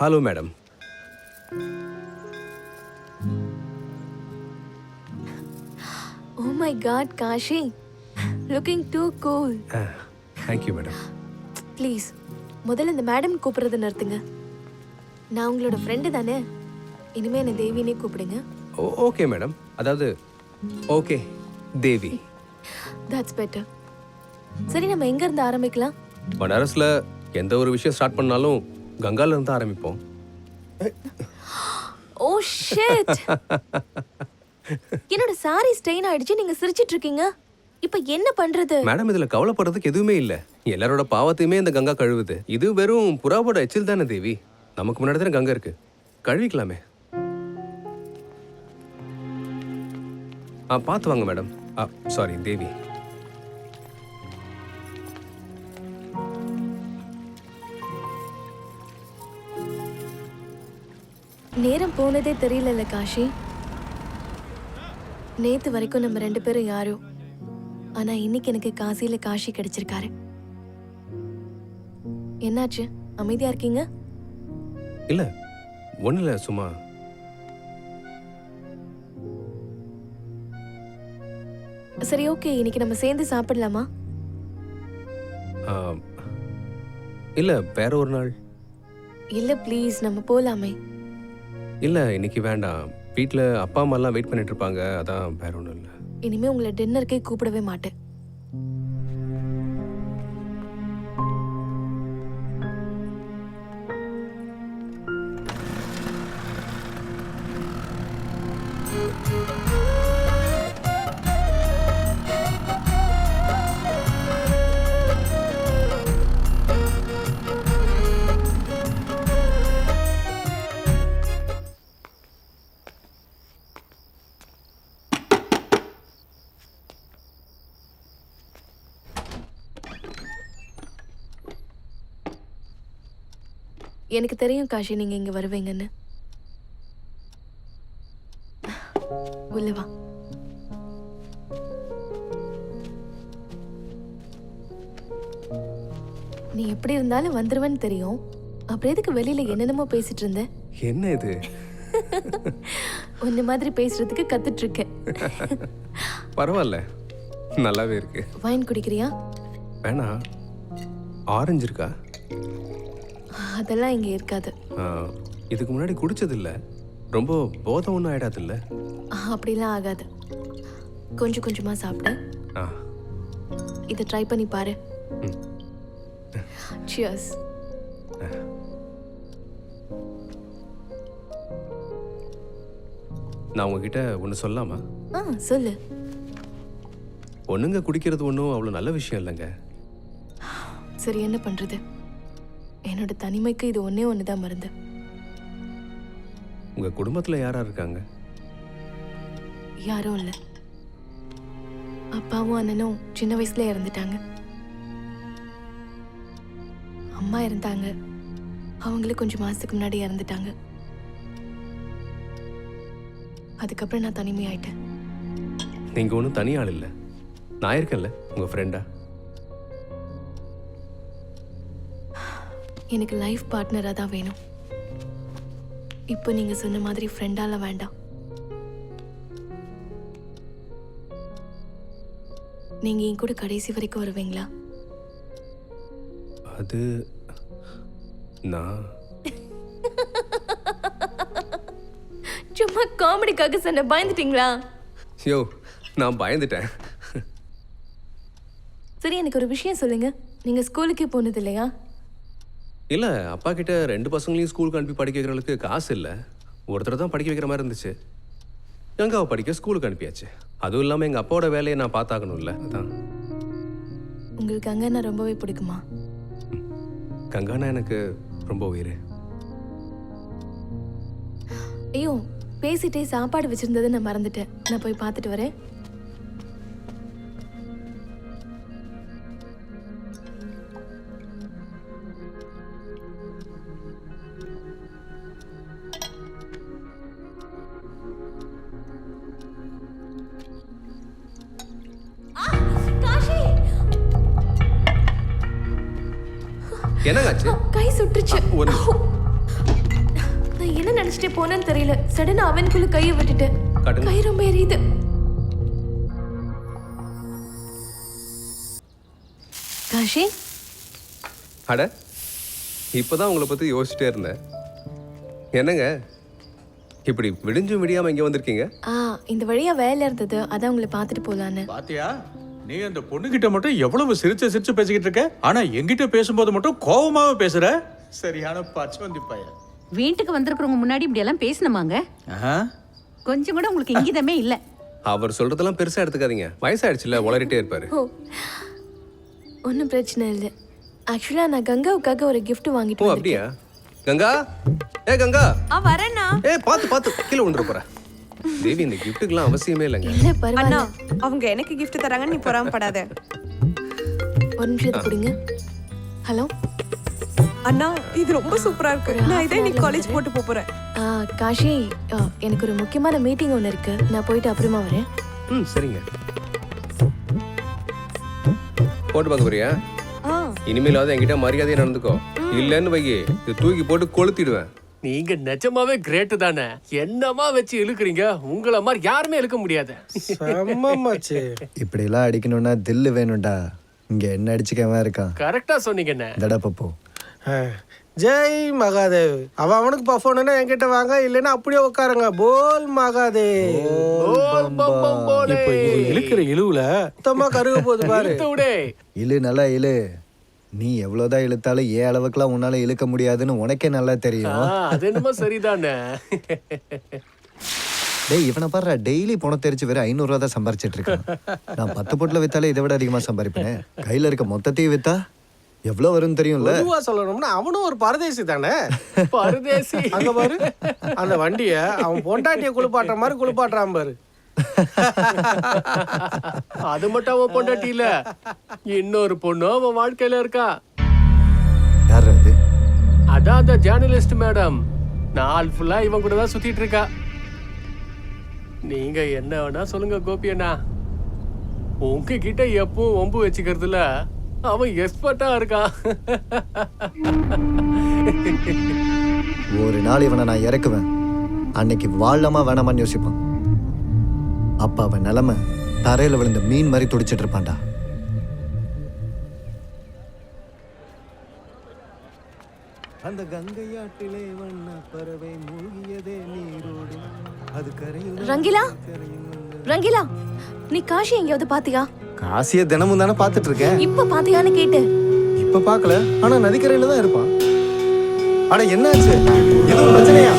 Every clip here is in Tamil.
Hello madam. Oh my God, Kashi. Looking too cool. Thank you madam. Please முதல்ல இந்த மேடம் கூப்பிடுறத நிறுத்துங்க. நான் உங்களோட ஃப்ரெண்டு தானே. இனிமே என்ன தேவினே கூப்பிடுங்க. Okay madam. அதாவது ஓகே தேவி. That's better. சரி, நம்ம எங்க இருந்து ஆரம்பிக்கலாம்? பனாரஸ்ல எந்த ஒரு விஷயம் ஸ்டார்ட் பண்ணாலும் கங்கால இருந்து ஆரம்பிப்போம். Oh shit. என்னோட சாரி ஸ்டெயின் ஆயிடுச்சு. நீங்க சிரிச்சிட்டு இருக்கீங்க. இப்போ என்ன பண்றது? மேடம் இதுல கவலைப்படுறதுக்கு எதுவுமே இல்ல. எல்லாரோட பாவத்தையுமே இந்த கங்கா கழுவுது. இது வெறும் புறாவோட எச்சில் தானே தேவி. நமக்கு முன்னாடி தானே கங்கா இருக்கு, கழுவிக்கலாமே. பார்த்து வாங்க மேடம். சாரி தேவி. நேரம் போனதே தெரியல காஷி. நேத்து வரைக்கும் நம்ம 2 பேரும் யாரோ, ஆனா இன்னைக்கு எனக்கு காசியில காஷி கிடைச்சிருக்காரு. என்னாச்சு, அமைதியா இருக்கீங்க? இல்ல ஒண்ணு இல்ல, சும்மா. சரி ஓகே, இன்னைக்கு நம்ம சேர்ந்து சாப்பிடலாமா? இல்ல வேற ஒரு நாள். இல்ல ப்ளீஸ், நம்ம போலாமே. இல்ல இன்னைக்கு வேண்டாம். வீட்ல அப்பா அம்மா எல்லாம் வெயிட் பண்ணிட்டு இருப்பாங்க, அதான் வேற ஒண்ணும் இல்ல. இனிமே உங்களை டின்னருக்கே கூப்பிடவே மாட்டேன். எனக்கு தெரியும் காஷி, நீங்க இங்க வருவீங்கன்னு. உள்ள வா. நீ எப்படி இருந்தாலும் வந்துருவேன்னு தெரியும். அப்புறம் எதுக்கு வெளியில என்னென்னமோ பேசிட்டு இருந்த? என்ன இது? உன்ன மாதிரி பேசுறதுக்கு கத்துட்டு இருக்கேன். பரவாயில்ல, நல்லாவே இருக்கு. வைன் குடிக்கிறியா? வேணா. ஆரஞ்சு இருக்கா? அதெல்லாம் இங்க இருக்காது. இதுக்கு முன்னாடி குடிச்சது இல்ல. ரொம்ப போதை ஒன்றும் ஆயிடாது இல்ல? அப்படிலாம் ஆகாது. கொஞ்சம் கொஞ்சமா சாப்பிடு. இதை ட்ரை பண்ணி பாரு. Cheers. நான் உங்ககிட்ட ஒன்று சொல்லலாமா? சொல்லு. பொண்ணுங்க குடிக்கிறது ஒன்றும் அவ்வளோ நல்ல விஷயம் இல்லைங்க. சரி, என்ன பண்றது? என்னோட தனிமைக்கு இது ஒன்னே ஒண்ணுதான் மருந்து. உங்க குடும்பத்துல யாரா இருக்காங்க? யாரும் இல்ல. அப்பாவும் அண்ணனும் சின்ன வயசுல இறந்துட்டாங்க. அம்மா இருந்தாங்க, அவங்களும் கொஞ்சம் மாசத்துக்கு முன்னாடி இறந்துட்டாங்க. அதுக்கப்புறம் நான் தனிமையாயிட்டேன். நீங்க ஒன்றும் தனி ஆள் இல்லை, நான் இருக்கேன்ல உங்க ஃப்ரெண்டா. எனக்கு லைஃப் பார்ட்னரா தான் வேணும். இப்போ நீங்க சொன்ன மாதிரி ஃப்ரெண்டால வேண்டாம். நீங்க என் கூட கடைசி வரைக்கும் வருவீங்களா? அது நான் சும்மா காமெடிக்காக சொன்ன. பயந்துட்டீங்களா? யோ, நான் பயந்துட்டேன். சரி, எனக்கு ஒரு விஷயம் சொல்லுங்க. நீங்க ஸ்கூலுக்கே போனது இல்லையா? இல்ல, அப்பா கிட்ட 2 பசங்களையும் ஸ்கூலுக்கு அனுப்பி படிக்க வைக்கிறதுக்கு காசு இல்லை. ஒருத்தர் தான் படிக்க வைக்கிற மாதிரி இருந்துச்சு. கங்காவை படிக்க ஸ்கூலுக்கு அனுப்பியாச்சு. அதுவும் இல்லாமல் எங்கள் அப்பாவோட வேலையை நான் பார்த்தாகணும்ல, அதான். உங்களுக்கு கங்கானா ரொம்பவே பிடிக்குமா? கங்கானா எனக்கு ரொம்ப உயிர். ஐயோ, பேசிட்டே சாப்பாடு வச்சிருந்ததை நான் மறந்துட்டேன். நான் போய் பார்த்துட்டு வரேன். என்னங்காச்சு? கை சுட்டுச்சு. நினைச்சிட்டே போனேன்னு தெரியல, சடனா அவனுக்குள்ள கையை விட்டுட்டேன். காட்டுங்க. கை ரொம்ப எரியுது. காஷி, அட இப்போதான் உங்களை பற்றி யோசிச்சுட்டே இருந்தேன். என்னங்க இப்படி விடிஞ்சும் விடியாமல் இங்கே வந்திருக்கீங்க? இந்த வழியா வேலை இருந்தது, அதான் உங்களை பார்த்துட்டு போலான்னு. பாத்தியா, நீ அந்த பொண்ணுகிட்ட மட்டும் எவ்வளவு சிரிச்சு சிரிச்சு பேசிக்கிட்டு இருக்க, ஆனா என்கிட்ட பேசும்போது மட்டும் கோவமாவே பேசுற. சரியான பச்சவந்தி பையன். வீட்டுக்கு வந்திருக்கிறவங்க முன்னாடி இப்படி எல்லாம் பேசணுமாங்க? கொஞ்சம் கூட உங்களுக்கு இங்கிதமே இல்ல. அவர் சொல்றதெல்லாம் பெருசா எடுத்துக்காதீங்க, வயசாயிடுச்சுல, உளறிட்டே இருப்பாரு. ஓ, ஒன்றும் பிரச்சனை இல்லை. ஆக்சுவலா நான் கங்காவுக்காக ஒரு gift வாங்கிட்டு ஓ வந்திருக்கேன். அப்படியா? கங்கா, ஏ கங்கா, வரேண்ணா. ஏ பார்த்து கீழே விழுந்துற போற. தேவி, இந்த கிஃப்ட்டுக்கெல்லாம் அவசியமே இல்லைங்க. இல்ல பரவாயில்ல. அண்ணா, அவங்க எனக்கு gift தராங்கன்னு நீ பொறாமப்படாத. ஒரு நிமிஷத்தை கொடுங்க. ஹலோ அண்ணா, இது ரொம்ப சூப்பரா இருக்கு. நான் இதை இன்னைக்கு காலேஜ் போட்டு போறேன். காஷி, எனக்கு ஒரு முக்கியமான மீட்டிங் ஒன்று இருக்கு, நான் போயிட்டு அப்புறமா வரேன். சரிங்க. போட்டு பார்க்க போறியா? இனிமேலாவது என்கிட்ட மரியாதையா நடந்துக்கோ, இல்லன்னு வைகி இது தூக்கி போட்டு கொளுத்திடுவேன். நீங்க நிஜமாவே கிரேட் தானே. என்னமா வச்சு இழுக்குறீங்க, உங்களை மாதிரி யாருமே இழுக்க முடியாது. இப்படி எல்லாம் அடிக்கணும்னா தில்லு வேணும்டா. இங்க என்ன அடிச்சுக்கவன் இருக்கான். கரெக்டா சொன்னீங்கண்ணே. தடா பப்போ. ஜெய் மகாதேவ். அவனுக்கு பஃபோனா என்கிட்ட வாங்க, இல்லைன்னா அப்படியே உட்காருங்க. போல் மகாதேவ். இப்ப இது இழுக்கிற இழுவுல மொத்தமா கருக போகுது பாரு. இழு, நல்லா இழு. நீ எவ்வளவுதான் இழுத்தாலும் ஏன் அளவுக்குலாம் உன்னால இழுக்க முடியாதுன்னு உனக்கே நல்லா தெரியும். அது என்னமோ சரிதானே. டேய், இவனை பாரு, டெய்லி பணம் தெரிச்சு வேற 500 ரூபா தான் சம்பாரிச்சிட்டு இருக்கான். நான் 10 பொட்டில் வித்தாலே இதை விட அதிகமா சம்பாதிப்பேன். கையில இருக்க மொத்தத்தையும் வித்தா எவ்வளவு வரும் தெரியும்ல. பொதுவா சொல்லணும்னா அவனும் ஒரு பரதேசி தானே. பரதேசி. அங்க பாரு, அந்த வண்டிய அவன் பொண்டாட்டிய குளிப்பாட்டுற மாதிரி குளிப்பாட்டுறான் பாரு. அது மட்டும் அவன் பொண்டாட்டி இல்ல, இன்னொரு பொண்ணு அவன் வாழ்க்கையில இருக்கா. யார் அது? அதான் அந்த ஜேர்னலிஸ்ட் மேடம். நாள் ஃபுல்லா இவன் கூட தான் சுத்திட்டு இருக்கா. நீங்க என்ன வேணா சொல்லுங்க கோபி அண்ணா, உங்ககிட்ட எப்பவும் ஒம்பு வச்சுக்கிறதுல அவன் எக்ஸ்பர்ட்டா இருக்கான். ஒரு நாள் இவனை நான் இறக்குவேன், அன்னைக்கு வாழலாமா வேணாமான்னு யோசிப்பான். அப்ப அவன் நிலைமை தரையில விழுந்த மீன் மாதிரி துடிச்சிட்டு இருப்பான்டா. அந்த கங்கையாட்டிலே வண்ண பறவை மூழ்கியதே நீரோடு, அது கரையில். ரங்கிலா, ரங்கிலா, நீ காஷி எங்கேயாவது பாத்தியா? காசிய தினமும் தானே பாத்துட்டு இருக்கேன். இப்ப பாத்தியான்னு கேட்டேன். இப்ப பாக்கல, ஆனா நதிக்கரையில தான் இருப்பான். ஆனா என்னாச்சு, எதுவும் பிரச்சனையா?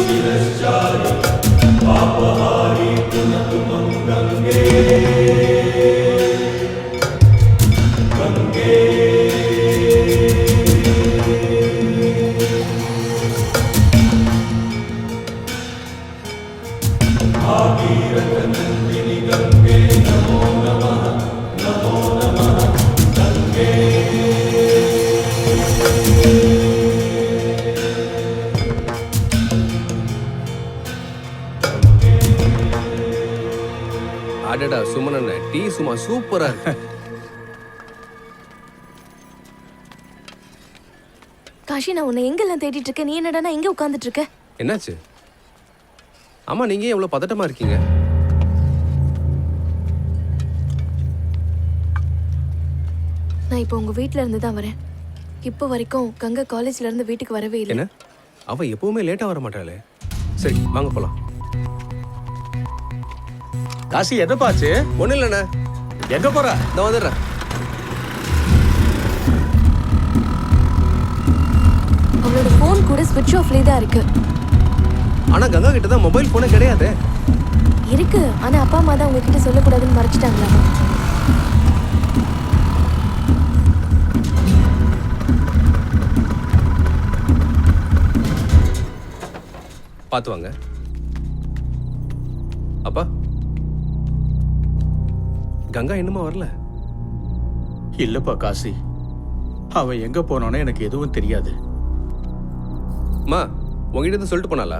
அடடா சுமனண்ண, டீ சும்மா சூப்பரா இருக்கு. காஷி, நான் உன்னை எங்கெல்லாம் தேடிட்டு இருக்கேன், நீ என்னடா எங்க உட்கார்ந்துட்டு இருக்க? என்னாச்சு? ஆமா, நீங்க ஏன் இவ்வளவு பதட்டமா இருக்கீங்க? நான் இப்போ உங்க வீட்ல இருந்து தான் வரேன். இப்போ வரைக்கும் கங்கா காலேஜ்ல இருந்து வீட்டுக்கு வரவே இல்லை. என்ன, அவ எப்பவுமே லேட்டா வர மாட்டாளே. சரி வாங்க போலாம். காசி, எதை பாச்சு? ஒண்ணு இல்லண்ணே. எங்க போற? நான் வந்துடுறேன். அவளோட போன் கூட ஸ்விட்ச் ஆஃப்லயே தான் இருக்கு. ஆனா கங்கா கிட்ட தான் மொபைல் போனே கிடையாது. இருக்கு, ஆனா அப்பா அம்மா தான் உங்ககிட்ட சொல்லக்கூடாதுன்னு மறைச்சிட்டாங்களா? பார்த்து வாங்க. அப்பா, கங்கா இன்னுமா வரல? இல்லப்பா காசி, அவன் எங்க போனானோ எனக்கு எதுவும் தெரியாது. அம்மா, உங்ககிட்ட இருந்து சொல்லிட்டு போனாளா?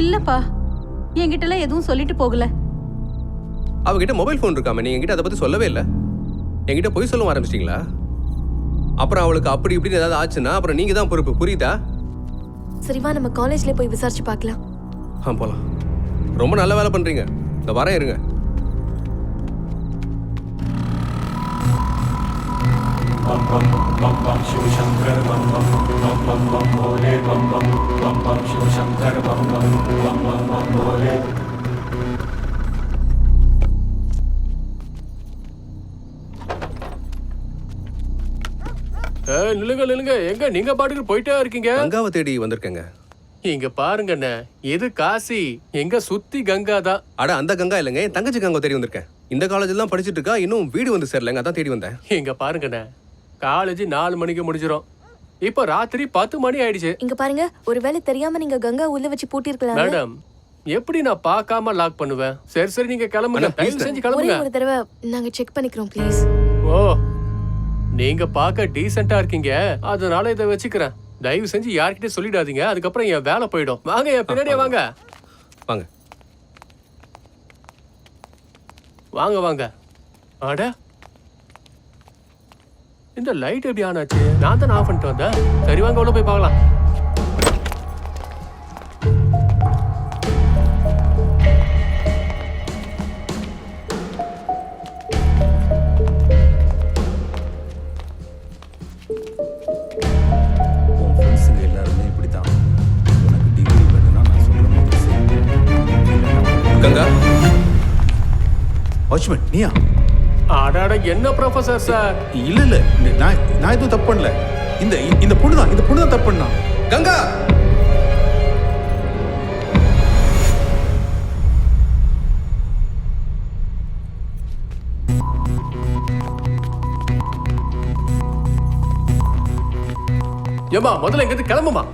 இல்லப்பா, என்கிட்ட எல்லாம் எதுவும் சொல்லிட்டு போகல. அவகிட்ட மொபைல் ஃபோன் இருக்காம, நீங்க என்கிட்ட அதை பத்தி சொல்லவே இல்லை. என்கிட்ட போய் சொல்ல ஆரம்பிச்சிட்டீங்களா? அப்புறம் அவளுக்கு அப்படி இப்படின்னு ஏதாவது ஆச்சுன்னா அப்புறம் நீங்க தான் பொறுப்பு, புரியுதா? சரிவா, நம்ம காலேஜ்ல போய் விசாரிச்சு பார்க்கலாம். போலாம். ரொம்ப நல்ல வேலை பண்றீங்க. இந்த வரேன் இருங்க. நில்லுங்க நில்லுங்க, எங்க நீங்க பாட்டுக்கு போயிட்டே இருக்கீங்க? கங்காவை தேடி வந்திருக்கேங்க. இங்க பாருங்கண்ணே, இது காசி, எங்க சுத்தி கங்கா தான். அட அந்த கங்கா இல்லைங்க, என் தங்கச்சி கங்கா தேடி வந்திருக்கேன். இந்த காலேஜில் தான் படிச்சுட்டு இருக்கா, இன்னும் வீடு வந்து சேரலைங்க, அதான் தேடி வந்தேன். இங்க பாருங்கண்ணே, காலேஜ் 4 மணிக்கு முடிஞ்சிடும். இப்ப ராத்திரி 10 மணி ஆயிடுச்சு. இங்க பாருங்க, ஒருவேளை தெரியாம நீங்க கங்கா உள்ள வச்சு பூட்டிருக்கலாம். மேடம், எப்படி நான் பார்க்காம லாக் பண்ணுவேன்? சரி சரி, நீங்க கிளம்புங்க, அண்ணா, please தயவு செஞ்சு ஒரே கிளம்புங்க. ஒரு தடவை நாங்க செக் பண்ணிக்கிறோம் ப்ளீஸ். ஓ, நீங்க பார்க்க டீசெண்டா இருக்கீங்க, அதனால இதை வச்சுக்கிறேன். தயவு செஞ்சு யார்கிட்ட சொல்லிடாதீங்க, அதுக்கப்புறம் என் வேலை போயிடும். வாங்க, என் பின்னாடியே வாங்க. வாங்க. வாங்க வாங்க. அட, இந்த லைட் எப்படி ஆன் ஆச்சு? நான் தான் ஆஃப் பண்ணிட்டு வந்தேன். சரி வாங்க, உள்ள போய் பார்க்கலாம். உன் ஃப்ரெண்ட்ஸுங்க எல்லாருமே இப்படி தான். உனக்கு டிகிரி வேணும்னா நான் சொல்கிற மாதிரி செய். கங்கா, வாட்ச்மேன் நீயா? அடாட, என்ன ப்ரொஃபசர் சார்? இல்ல இல்ல, நான் எதுவும் தப்பு பண்ணல. இந்த பொண்ணு தான் தப்பு பண்ணா. கங்கா! ஏம்மா, முதல்ல இங்கிருந்து கிளம்புமா.